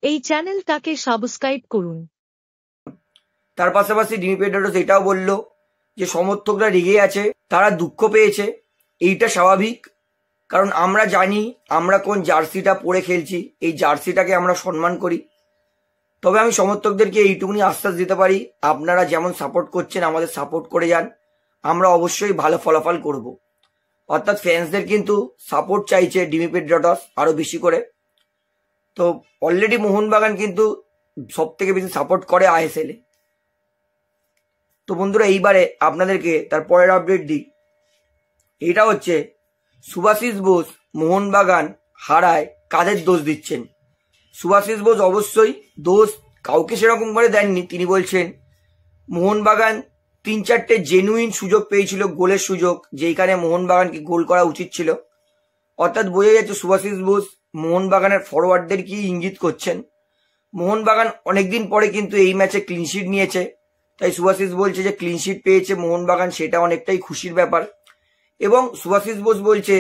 এই চ্যানেলটাকে সাবস্ক্রাইব করুন। তার পাশাপাশি ডিমি পেড্রাডোস এটাও বলল যে সমর্থকরা রেগে আছে, তারা দুঃখ পেয়েছে, এইটা স্বাভাবিক। কারণ আমরা জানি আমরা কোন জার্সিটা পরে খেলছি, এই জার্সিটাকে আমরা সম্মান করি। তবে আমি সমর্থকদেরকে এইটুকুনি আশ্বাস দিতে পারি, আপনারা যেমন সাপোর্ট করছেন আমাদের সাপোর্ট করে যান, আমরা অবশ্যই ভালো ফলাফল করব। অর্থাৎ ফ্যান্সদের কিন্তু সাপোর্ট চাইছে ডিমি পেড্রাডোস আরো বেশি করে। তো অলরেডি মোহনবাগান কিন্তু সব থেকে বেশি সাপোর্ট করে আইএসএল এ। তো বন্ধুরা এইবারে আপনাদেরকে তার পরের আপডেট দিই। এটা হচ্ছে সুভাশিস বোস মোহনবাগান হারায় কাদের দোষ দিচ্ছেন। সুভাশিস বোস অবশ্যই দোষ কাউকে সেরকম করে দেননি। তিনি বলছেন মোহনবাগান 3-4টে জেনুইন সুযোগ পেয়েছিল, গোলের সুযোগ, যেখানে মোহনবাগানকে গোল করা উচিত ছিল। অর্থাৎ বোঝা যাচ্ছে সুভাশিস বোস মোহনবাগানের ফরওয়ার্ডদের কি ইঙ্গিত করছেন। মোহনবাগান অনেকদিন পরে কিন্তু এই ম্যাচে ক্লিনশিট নিয়েছে, তাই সুভাশিস বলছে যে ক্লিনশিট পেয়েছে মোহনবাগান, সেটা অনেকটাই খুশির ব্যাপার। এবং সুভাশিস বোস বলছে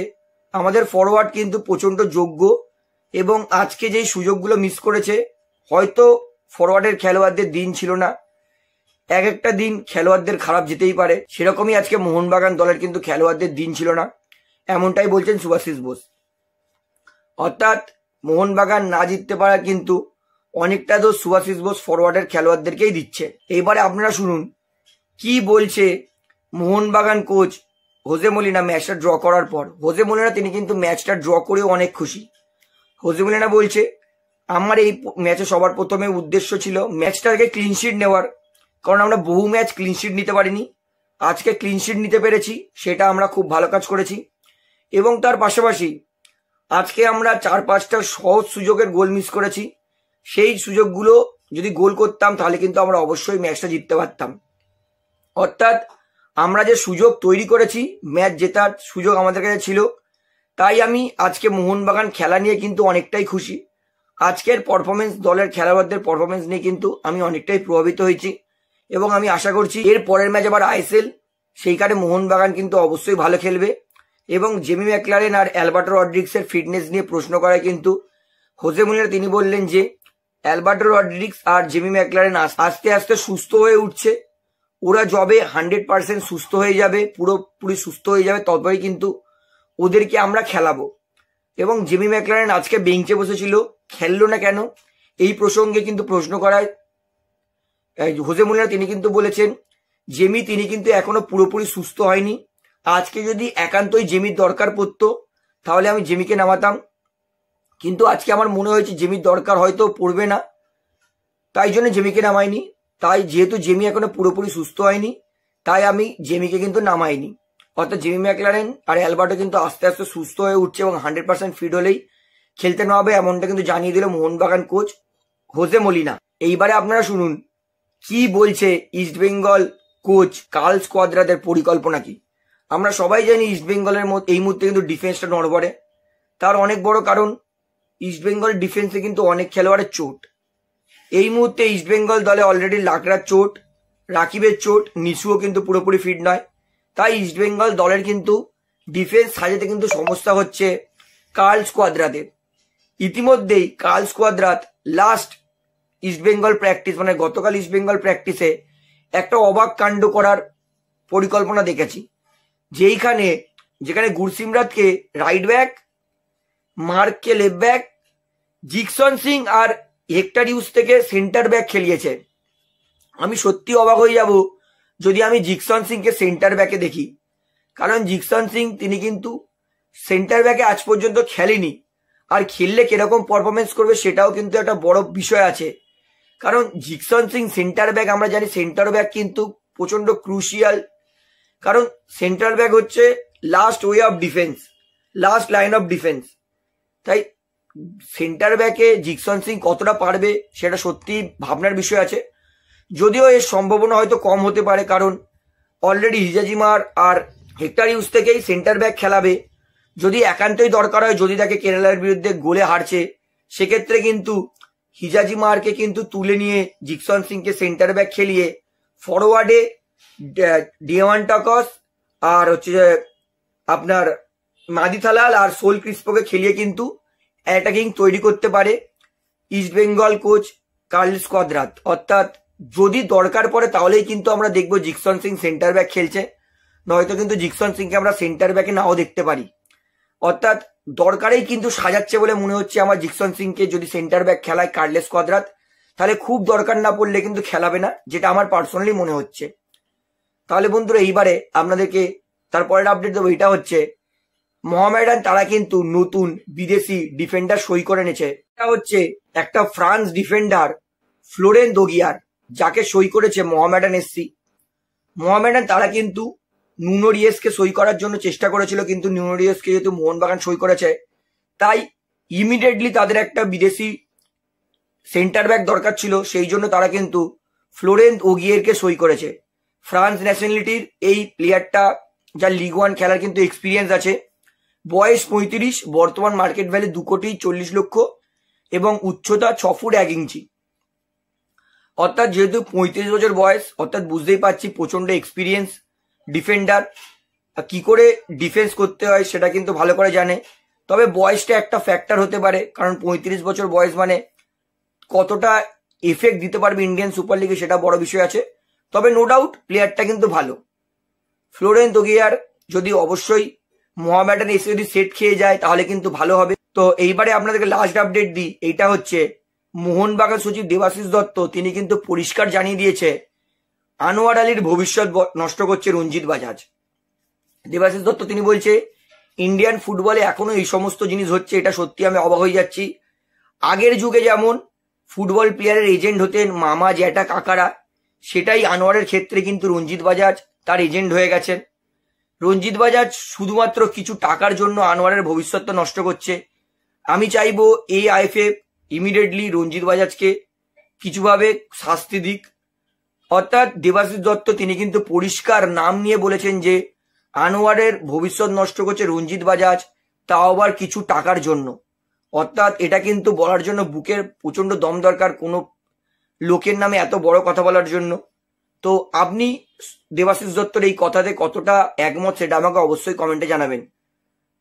আমাদের ফরওয়ার্ড কিন্তু প্রচন্ড যোগ্য এবং আজকে যেই সুযোগগুলো মিস করেছে, হয়তো ফরওয়ার্ডের খেলোয়াড়দের দিন ছিল না, এক একটা দিন খেলোয়াড়দের খারাপ যেতেই পারে, সেরকমই আজকে মোহনবাগান দলের কিন্তু খেলোয়াড়দের দিন ছিল না, এমনটাই বলছেন সুভাশিস বোস। অর্থাৎ মোহনবাগান না জিততে পারা কিন্তু অনেকটা দোষ সুভাশিস বোস ফরওয়ার্ডের খেলোয়াড়দেরকেই দিচ্ছে। এবারে আপনারা শুনুন কি বলছে মোহনবাগান কোচ হোজে মলিনা ম্যাচটা ড্র করার পর। হোজে মলিনা তিনি কিন্তু ম্যাচটা ড্র করেও অনেক খুশি। হোজে মলিনা বলছে আমার এই ম্যাচে সবার প্রথমে উদ্দেশ্য ছিল ম্যাচটাকে ক্লিনশিট নেওয়ার, কারণ আমরা বহু ম্যাচ ক্লিনশিট নিতে পারিনি, আজকে ক্লিনশিট নিতে পেরেছি, সেটা আমরা খুব ভালো কাজ করেছি। এবং তার পাশাপাশি আজকে আমরা 4-5টা সহজ সুযোগের গোল মিস করেছি, সেই সুযোগগুলো যদি গোল করতাম তাহলে কিন্তু আমরা অবশ্যই ম্যাচটা জিততে পারতাম। অর্থাৎ আমরা যে সুযোগ তৈরি করেছি, ম্যাচ জেতার সুযোগ আমাদের কাছে ছিল, তাই আমি আজকে মোহনবাগান খেলা নিয়ে কিন্তু অনেকটাই খুশি। আজকের পারফরমেন্স, দলের খেলোয়াড়দের পারফরমেন্স নিয়ে কিন্তু আমি অনেকটাই প্রভাবিত হয়েছি এবং আমি আশা করছি এর পরের ম্যাচ আবার আইএসএল, সেইখানে মোহনবাগান কিন্তু অবশ্যই ভালো খেলবে। এবং জেমি ম্যাকলারেন আর অ্যালবার্টো রড্রিগসের ফিটনেস নিয়ে প্রশ্ন করায় কিন্তু হোজে মলিনা তিনি বললেন যে অ্যালবার্টো রড্রিগস আর জেমি ম্যাকলারেন আস্তে আস্তে সুস্থ হয়ে উঠছে, ওরা যবে 100% সুস্থ হয়ে যাবে, পুরোপুরি সুস্থ হয়ে যাবে, তবেই কিন্তু ওদেরকে আমরা খেলাবো। এবং জেমি ম্যাকলারেন আজকে বেঞ্চে বসেছিল, খেললো না কেন, এই প্রসঙ্গে কিন্তু প্রশ্ন করায় হোজে মলিনা তিনি কিন্তু বলেছেন জেমি তিনি কিন্তু এখনো পুরোপুরি সুস্থ হয়নি, আজকে যদি একান্তই জেমির দরকার পড়তো তাহলে আমি জেমিকে নামাতাম, কিন্তু আজকে আমার মনে হয়েছে জেমির দরকার হয়তো পড়বে না, তাই জন্য জেমিকে নামাইনি। তাই যেহেতু জেমি এখনো পুরোপুরি সুস্থ হয়নি, তাই আমি জেমিকে কিন্তু নামাইনি। অর্থাৎ জেমি ম্যাকলারেন আর অ্যালবার্টো কিন্তু আস্তে আস্তে সুস্থ হয়ে উঠছে এবং 100% ফিট হলেই খেলতে নেওয়া হবে, এমনটা কিন্তু জানিয়ে দিল মোহনবাগান কোচ হোজে মলিনা। এইবারে আপনারা শুনুন কি বলছে ইস্টবেঙ্গল কোচ কার্ল স্কোয়াদ্রাদের পরিকল্পনা কি। আমরা সবাই জানি ইস্টবেঙ্গলের এই মুহূর্তে কিন্তু ডিফেন্সটা নড়বড়ে, তার অনেক বড় কারণ ইস্টবেঙ্গল ডিফেন্সে কিন্তু অনেক খেলোয়াড়ের চোট। এই মুহূর্তে ইস্টবেঙ্গল দলে অলরেডি লাকড়ার চোট, রাকিবের চোট, নিশুও কিন্তু পুরোপুরি ফিট নয়, তাই ইস্টবেঙ্গল দলের কিন্তু ডিফেন্স সাজাতে কিন্তু সমস্যা হচ্ছে কার্ল স্কোয়াদ্রাদের। ইতিমধ্যেই কার্ল স্কোয়াদ্রাত লাস্ট ইস্টবেঙ্গল প্র্যাকটিস, মানে গতকাল ইস্টবেঙ্গল প্র্যাকটিসে একটা অবাক কাণ্ড করার পরিকল্পনা দেখেছি, যেখানে গুরসিমরাতকে রাইট ব্যাক, মার্ককে লেফট ব্যাক, জিকসন সিং আর হেক্টর ইউস থেকে সেন্টার ব্যাক খেলিয়েছে। আমি সত্যি অবাক হয়ে যাব যদি আমি জিকসন সিংকে সেন্টার ব্যাকে দেখি, কারণ জিকসন সিং তিনি কিন্তু সেন্টার ব্যাকে আজ পর্যন্ত খেলেনি, আর খেললে কিরকম পারফরমেন্স করবে সেটাও কিন্তু একটা বড় বিষয় আছে। কারণ জিকসন সিং সেন্টার ব্যাক, আমরা জানি সেন্টার ব্যাক কিন্তু প্রচন্ড ক্রুশিয়াল, কারণ সেন্ট্রাল ব্যাক হচ্ছে last way of defence, last line of defence. তাই সেন্টার ব্যাকে জিকসন সিং কতটা পারবে সেটা সত্যি ভাবনার বিষয় আছে, যদিও এর সম্ভাবনা হয়তো কম হতে পারে, কারণ অলরেডি হিজাজিমার আর হেক্টর ইউস থেকেই সেন্টার ব্যাক খেলাবে। যদি একান্তই দরকার হয়, যদি তাকে কেরালার বিরুদ্ধে গোলে হারছে, সেক্ষেত্রে কিন্তু হিজাজিমারকে কিন্তু তুলে নিয়ে জিকসন সিংকে সেন্টার ব্যাক খেলিয়ে ফরওয়ার্ডে ডিয়ামান্টাকস আর হচ্ছে আপনার মাদিথালাল আর সোল ক্রিস্পোকে খেলিয়ে কিন্তু অ্যাটাকিং তৈরি করতে পারে east Bengal coach Carlos Cuadrat, অর্থাৎ যদি দরকার পড়ে তাহলেই কিন্তু আমরা দেখবো জিকসন সিং সেন্টার ব্যাক খেলছে, নয়তো কিন্তু জিকসন সিংকে আমরা সেন্টার ব্যাকে নাও দেখতে পারি। অর্থাৎ দরকারেই কিন্তু সাজাচ্ছে বলে মনে হচ্ছে আমার জিকসন সিংকে যদি সেন্টার ব্যাক খেলায় কার্লোস কোয়াদ্রাত, তাহলে খুব দরকার না পড়লে কিন্তু খেলাবে না, যেটা আমার পার্সোনালি মনে হচ্ছে। তাহলে বন্ধুরা এইবারে আপনাদেরকে তারপরের আপডেট দেবো, এটা হচ্ছে মোহামেডান তারা কিন্তু নতুন বিদেশি ডিফেন্ডার সই করে নিয়েছে। এটা হচ্ছে একটা ফ্রান্স ডিফেন্ডার ফ্লোরেন দোগিয়ার, যাকে সই করেছে মোহামেডান এসসি। মোহামেডান তারা কিন্তু নুনো রিয়েসকে সই করার জন্য চেষ্টা করেছিল, কিন্তু নুনো রিয়েসকে যেহেতু মোহনবাগান সই করেছে, তাই ইমিডিয়েটলি তাদের একটা বিদেশি সেন্টার ব্যাক দরকার ছিল, সেই জন্য তারা কিন্তু ফ্লোরেন ওগিয়েরকে সই করেছে। ফ্রান্স ন্যাশনালিটির এই প্লেয়ারটা, যার লিগ 1 খেলার কিন্তু এক্সপিরিয়েন্স আছে, বয়স 35, বর্তমান মার্কেট ভ্যালু 2,40,00,000 এবং উচ্চতা 6 ফুট 1 ইঞ্চি। অর্থাৎ যেহেতু 35 বছর বয়স, অর্থাৎ বুঝতেই পারছি প্রচন্ড এক্সপিরিয়েন্স ডিফেন্ডার, কি করে ডিফেন্স করতে হয় সেটা কিন্তু ভালো করে জানে। তবে বয়সটা একটা ফ্যাক্টর হতে পারে, কারণ 35 বছর বয়স মানে কতটা এফেক্ট দিতে পারবে ইন্ডিয়ান সুপার লিগে সেটা বড় বিষয় আছে। তবে নো ডাউট প্লেয়ারটা কিন্তু ভালো। ফ্লোরেন দোগিয়ার যদি অবশ্যই মোহামেডান এসে যদি সেট খেয়ে যায় তাহলে কিন্তু ভালো হবে। তো এইবারে আপনাদেরকে লাস্ট আপডেট দিই, এইটা হচ্ছে মোহনবাগান সচিব দেবাশিস দত্ত, তিনি কিন্তু পরিষ্কার জানিয়ে দিয়েছে আনোয়ার আলীর ভবিষ্যৎ নষ্ট করছে রঞ্জিত বাজাজ। দেবাশিস দত্ত তিনি বলছে ইন্ডিয়ান ফুটবলে এখনো এই সমস্ত জিনিস হচ্ছে, এটা সত্যি আমি অবাক হয়ে যাচ্ছি। আগের যুগে যেমন ফুটবল প্লেয়ারের এজেন্ট হতেন মামা জ্যাঠা কাকারা, সেটাই আনোয়ারের ক্ষেত্রে কিন্তু রঞ্জিত বাজাজ তার এজেন্ট হয়ে গেছেন। রঞ্জিত বাজাজ শুধুমাত্র কিছু টাকার জন্য আনোয়ারের ভবিষ্যৎ নষ্ট করছে। আমি চাইবো এই আইএফএফ ইমিডিয়েটলি রঞ্জিত বাজাজকে কিছুভাবে শাস্তি দিক। অর্থাৎ দেবাশিস দত্ত তিনি কিন্তু পরিষ্কার নাম নিয়ে বলেছেন যে আনোয়ারের ভবিষ্যৎ নষ্ট করছে রঞ্জিত বাজাজ, তাও আবার কিছু টাকার জন্য। অর্থাৎ এটা কিন্তু বলার জন্য বুকের প্রচন্ড দম দরকার কোনো লোকের নামে এত বড় কথা বলার জন্য। তো আপনি দেবাশিস দত্তর এই কথাতে কতটা একমত সেটা আমাকে অবশ্যই কমেন্টে জানাবেন।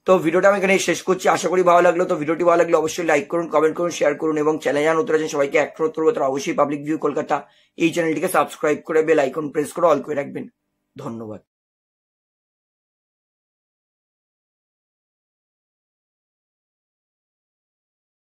তো ভিডিওটা আমি এখানে শেষ করছি, আশা করি ভালো লাগলো। তো ভিডিওটি ভালো লাগলে অবশ্যই লাইক করুন, কমেন্ট করুন, শেয়ার করুন এবং চ্যানেলে যারা নতুন আছেন সবাইকে একটা অবশ্যই পাবলিক ভিউ কলকাতা এই চ্যানেলটিকে সাবস্ক্রাইব করে বেল আইকন প্রেস করে অল করে রাখবেন। ধন্যবাদ।